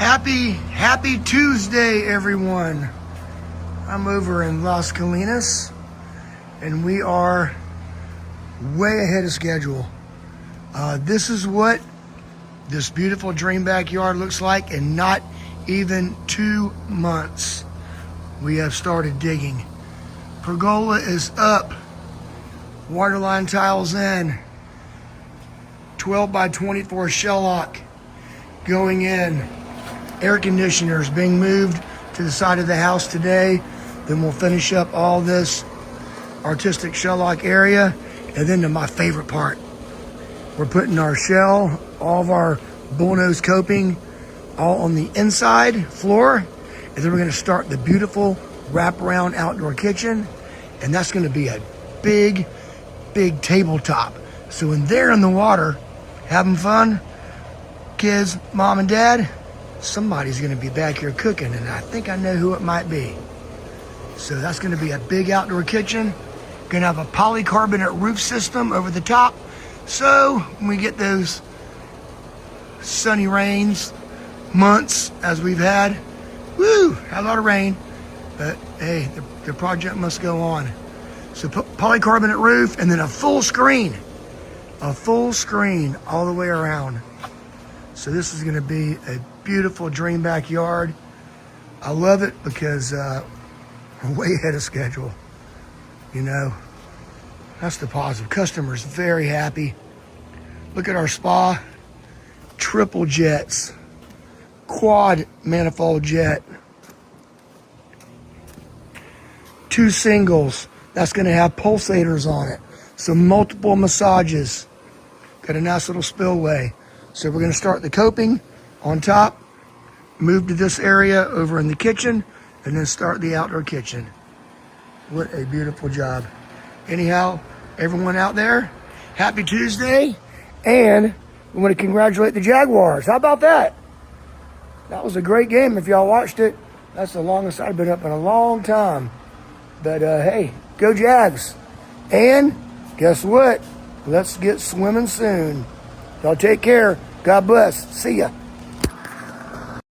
Happy Tuesday, everyone. I'm over in Las Colinas, and we are way ahead of schedule. This is what this beautiful dream backyard looks like in not even 2 months. We have started digging. Pergola is up. Waterline tiles in. 12 by 24 shell lock going in. Air conditioners being moved to the side of the house today. Then we'll finish up all this artistic shell lock area. And then to my favorite part, we're putting our shell, all of our bullnose coping, all on the inside floor. And then we're going to start the beautiful wraparound outdoor kitchen. And that's going to be a big tabletop. So when they're in the water having fun, kids, mom and dad, somebody's going to be back here cooking, and I think I know who it might be. So that's going to be a big outdoor kitchen. Going to have a polycarbonate roof system over the top. So when we get those sunny rains months as we've had, had a lot of rain, but hey, the project must go on. So polycarbonate roof, and then a full screen all the way around. So this is going to be a beautiful dream backyard. I love it because we're way ahead of schedule. You know, that's the positive. Customers very happy. Look at our spa. Triple jets, quad manifold jet, 2 singles. That's going to have pulsators on it. So multiple massages. Got a nice little spillway. So we're going to start the coping on top, move to this area over in the kitchen, and then start the outdoor kitchen. What a beautiful job. Anyhow, everyone out there, happy Tuesday. And we want to congratulate the Jaguars. How about that? That was a great game. If y'all watched it, that's the longest I've been up in a long time. But hey, go Jags. And guess what? Let's get swimming soon. Y'all take care. God bless. See ya.